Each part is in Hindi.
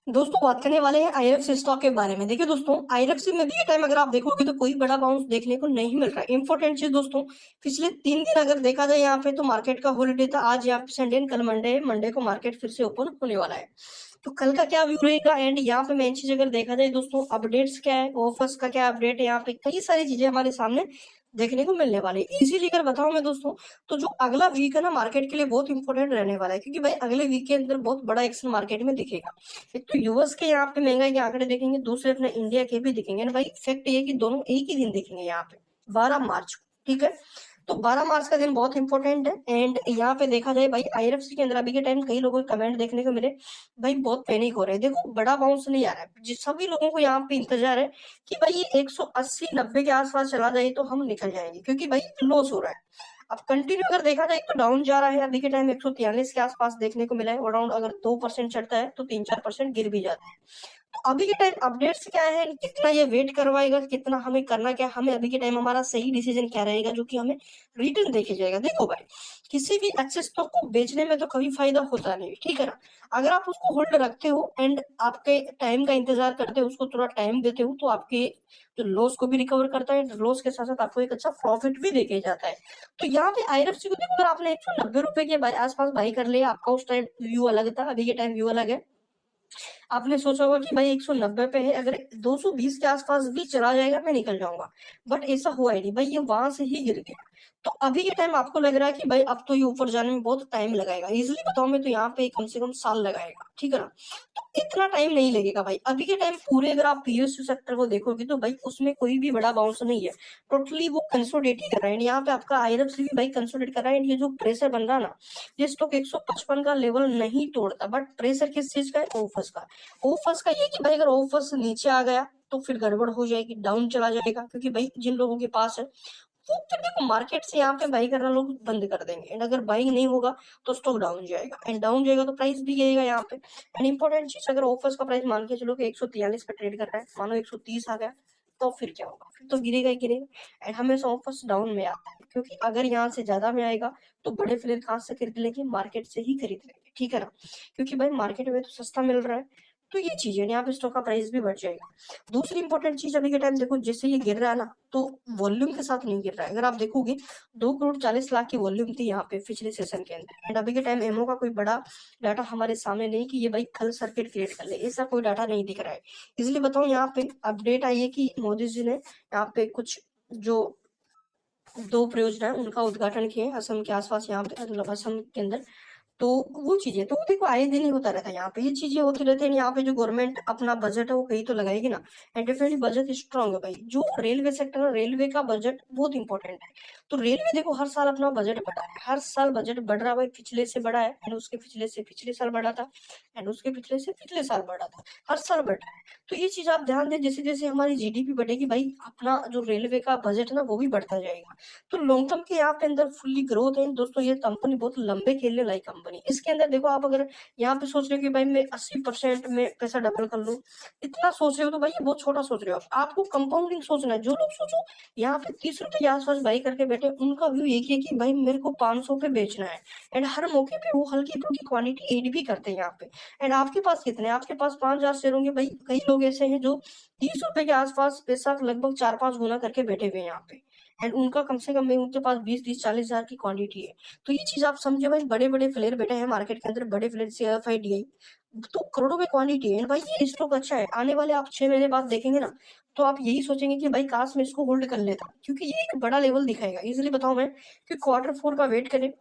दोस्तों बात करने वाले हैं आईएफसी स्टॉक के बारे में। देखिए दोस्तों, आईएफसी में भी ये टाइम अगर आप देखोगे तो कोई बड़ा बाउंस देखने को नहीं मिल रहा है। इंपॉर्टेंट चीज दोस्तों, पिछले 3 दिन अगर देखा जाए यहाँ पे तो मार्केट का हॉलिडे था। आज यहाँ पे संडे, कल मंडे, मंडे को मार्केट फिर से ओपन होने वाला है। तो कल का क्या व्यू रहेगा एंड यहाँ पे मेन चीज अगर देखा जाए दोस्तों, अपडेट्स क्या है, ऑफर्स का क्या अपडेट है, यहाँ पे कई सारी चीजें हमारे सामने देखने को मिलने वाली है। इसीलिए अगर बताऊं मैं दोस्तों, तो जो अगला वीक है ना मार्केट के लिए बहुत इंपॉर्टेंट रहने वाला है, क्योंकि भाई अगले वीक के अंदर बहुत बड़ा एक्शन मार्केट में दिखेगा। एक तो यूएस के यहाँ पे महंगाई के आंकड़े दिखेंगे, दूसरे अपने इंडिया के भी दिखेंगे ना भाई। फैक्ट ये कि दोनों एक ही दिन दिखेंगे यहाँ पे 12 मार्च को। ठीक है, तो 12 मार्च का दिन बहुत इंपॉर्टेंट है। एंड यहाँ पे देखा जाए भाई आईआरएफसी के अंदर अभी के टाइम कई लोगों के कमेंट देखने को मिले, भाई बहुत पैनिक हो रहे हैं। देखो बड़ा बाउंस नहीं आ रहा है, जिस सभी लोगों को यहाँ पे इंतजार है कि भाई ये 180-90 के आसपास चला जाए तो हम निकल जाएंगे, क्योंकि भाई लॉस हो रहा है। अब कंटिन्यू अगर देखा जाए तो डाउन जा रहा है। अभी के टाइम 143 के आसपास देखने को मिला है। अराउंड अगर 2% चढ़ता है तो 3-4% गिर भी जाता है। तो अभी के टाइम अपडेट्स क्या है, कितना ये वेट करवाएगा, कितना हमें करना क्या, हमें अभी के टाइम हमारा सही डिसीजन क्या रहेगा जो कि हमें रिटर्न देके जाएगा। देखो भाई, किसी भी अच्छे स्टॉक को बेचने में तो कभी फायदा होता नहीं, ठीक है ना। अगर आप उसको होल्ड रखते हो एंड आपके टाइम का इंतजार करते हो, उसको थोड़ा टाइम देते हो, तो आपके जो लॉस को भी रिकवर करता है, लॉस के साथ साथ आपको एक अच्छा प्रॉफिट भी देके जाता है। तो यहाँ पे आईआरएफसी को देखो, अगर आपने 190 रुपए के आसपास बाई कर लिया, आपका उस टाइम व्यू अलग था, अभी के टाइम व्यू अलग है। आपने सोचा होगा कि भाई 190 पे है, अगर 220 के आसपास भी चला जाएगा मैं निकल जाऊंगा, बट ऐसा हुआ ही नहीं भाई, ये वहां से ही गिर गया। तो अभी के टाइम आपको लग रहा है कि भाई अब तो ये ऊपर जाने में बहुत टाइम लगाएगा, इजिली बताऊं मैं तो यहाँ पे कम से कम साल लगाएगा, ठीक है ना। तो इतना टाइम नहीं लगेगा भाई। अभी के टाइम पूरे अगर आप पीएसयू सेक्टर को देखोगे तो भाई उसमें कोई भी बड़ा बाउंस नहीं है, टोटली वो कंसोलिडेट ही कर रहा है। यहाँ पे आपका आईआरएफसी भी भाई कंसोलिडेट कर रहा है। ये जो प्रेशर बन रहा है ना, ये स्टॉक 155 का लेवल नहीं तोड़ता, बट प्रेशर किस चीज का है, ऑफर्स का। ऑफर्स का ये कि भाई अगर ऑफर्स नीचे आ गया तो फिर गड़बड़ हो जाएगी, डाउन चला जाएगा, क्योंकि भाई जिन लोगों के पास है वो फिर देखो मार्केट से यहाँ पे बाई करना लोग बंद कर देंगे। एंड अगर बाइंग नहीं होगा तो स्टॉक डाउन जाएगा, एंड डाउन जाएगा तो प्राइस भी गिरेगा यहाँ पे। एंड इंपॉर्टेंट चीज, अगर ऑफर्स का प्राइस मान के चलो कि 143 पे ट्रेड कर रहा है, मानो 130 आ गया, तो फिर क्या होगा, फिर तो गिरेगा ही गिरेगा। एंड हमेशा ऑफर्स डाउन में आता है, क्योंकि अगर यहाँ से ज्यादा में आएगा तो बड़े प्लेयर कहाँ से खरीद लेंगे, मार्केट से ही खरीद लेंगे, ठीक है ना। क्योंकि भाई मार्केट में तो सस्ता मिल रहा है, तो ये चीज है, यहाँ पे स्टॉक का प्राइस भी बढ़ जाएगा। दूसरी इंपॉर्टेंट चीज, अभी के टाइम देखो जैसे ये गिर रहा है ना, तो वॉल्यूम के साथ नहीं गिर रहा है। अगर आप देखोगे 2 करोड़ 40 लाख की वॉल्यूम थी यहाँ पे पिछले सेशन के अंदर। एंड अभी के टाइम एमओ का कोई बड़ा डाटा हमारे सामने नहीं कि ये भाई कल सर्किट क्रिएट कर ले, ऐसा कोई डाटा नहीं दिख रहा है। इसलिए बताऊं, यहाँ पे अपडेट आई है कि मोदी जी ने यहाँ पे कुछ जो 2 परियोजना है उनका उद्घाटन किया है असम के आसपास, यहाँ पे मतलब असम के अंदर। तो वो चीजें तो देखो आए दिन ही होता रहता है, यहाँ पे ये चीजें होती रहती है। यहाँ पे जो गवर्नमेंट अपना बजट है वो कहीं तो लगाएगी ना। एंड डेफिनेटली बजट स्ट्रांग है भाई। जो रेलवे सेक्टर है, रेलवे का बजट बहुत इंपॉर्टेंट है। तो रेलवे देखो हर साल अपना बजट बढ़ा है, हर साल बजट बढ़ रहा है भाई, पिछले से बढ़ा है, एंड उसके पिछले से पिछले साल बढ़ा था, एंड उसके पिछले से पिछले साल बढ़ा था, हर साल बढ़ रहा है। तो ये चीज आप ध्यान दें, जैसे जैसे हमारी जीडीपी बढ़ेगी भाई, अपना जो रेलवे का बजट है ना वो भी बढ़ता जाएगा। तो लॉन्ग टर्म के यहाँ पे अंदर फुल्ली ग्रोथ है दोस्तों। ये कंपनी बहुत लंबे खेलने लायक कंपनी। इसके अंदर देखो, आप अगर यहाँ पे सोच रहे हो कि भाई मैं 80% में पैसा डबल कर लूं, इतना सोच रहे हो तो भाई ये बहुत छोटा सोच रहे हो। आपको कंपाउंडिंग सोचना है। जो लोग सोचो यहाँ पे 30 रुपए के आसपास बाई करके बैठे, उनका व्यू एक ही है कि भाई मेरे को 500 पे बेचना है। एंड हर मौके पे वो हल्की फुल्की क्वांटिटी एड भी करते हैं यहाँ पे। एंड आपके पास कितने, आपके पास 5,000 शेयर होंगे भाई। कई लोग ऐसे हैं जो 30 रुपए के आसपास पैसा लगभग 4-5 गुना करके बैठे हुए हैं यहाँ पे। एंड उनका कम से कम में उनके पास 20-30-40 हजार की क्वांटिटी है। तो ये चीज आप समझे भाई, बड़े बड़े प्लेयर बैठे हैं मार्केट के अंदर, बड़े प्लेयर से एफआईडीआई, तो करोड़ों में क्वांटिटी है भाई। ये स्टॉक अच्छा है, आने वाले आप 6 महीने बाद देखेंगे ना, तो आप यही सोचेंगे कि भाई काश मैं इसको होल्ड कर लेता, क्योंकि ये एक बड़ा लेवल दिखाएगा। इजिली बताऊं मैं कि Q4 का वेट करें,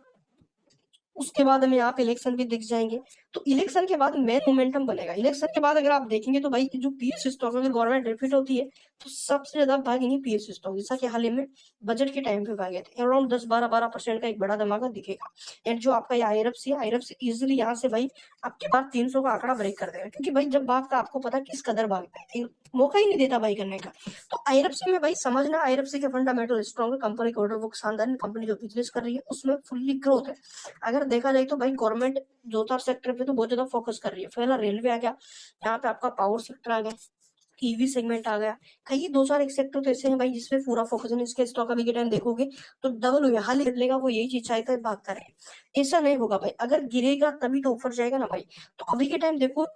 उसके बाद हमें यहाँ पे इलेक्शन भी दिख जाएंगे। तो इलेक्शन के बाद मेन मोमेंटम बनेगा। इलेक्शन के बाद अगर आप देखेंगे तो भाई जो पीएस स्टॉक, अगर गवर्नमेंट रिपीट होती है तो सबसे ज्यादा भागेंगे पीएस स्टॉक, जैसा कि हाल ही में बजट के टाइम पे भागे थे। अराउंड 10-12% का एक बड़ा धमाका दिखेगा। एंड जो आपका ये आईआरएफसी है, आईआरएफसी इजिली यहाँ से भाई आपके पास 300 का आंकड़ा ब्रेक कर देगा, क्योंकि भाई जब भागता आपको पता किस कदर भागता है, मौका ही नहीं देता भाई करने का। तो आईआरएफसी में भाई समझना, आईआरएफसी के फंडामेंटल स्ट्रॉन्ग है, कंपनी का ऑर्डर बुक शानदार है, कंपनी जो बिजनेस कर रही है उसमें फुल्ली ग्रोथ है। अगर देखा जाए तो भाई गवर्नमेंट दो चार सेक्टर पे तो बहुत ज्यादा फोकस कर रही है। पहला रेलवे आ गया, यहाँ पे आपका पावर सेक्टर आ गया, ईवी सेगमेंट आ गया, कई दो चार एक सेक्टर तो ऐसे हैं भाई जिसमें पूरा फोकस है। इसके स्टॉक अभी के टाइम देखोगे तो डबल हुए, हाल ही गिरने वो यही चीज चाहता है, भागता रहे। ऐसा नहीं होगा भाई, अगर गिरेगा तभी तो ऊपर जाएगा ना भाई। तो अभी के टाइम देखो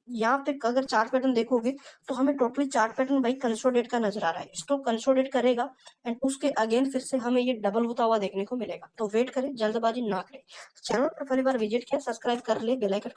यहाँ पे अगर चार्ट पैटर्न देखोगे तो हमें टोटली चार्ट पैटर्न भाई कंसोलिडेट का नजर आ रहा है। स्टॉक कंसोलिडेट करेगा एंड उसके अगेन फिर से हमें ये डबल होता हुआ देखने को मिलेगा। तो वेट करें, जल्दबाजी ना करें। चैनल पर पहली बार विजिट किया, सब्सक्राइब कर ले, बेल आइकन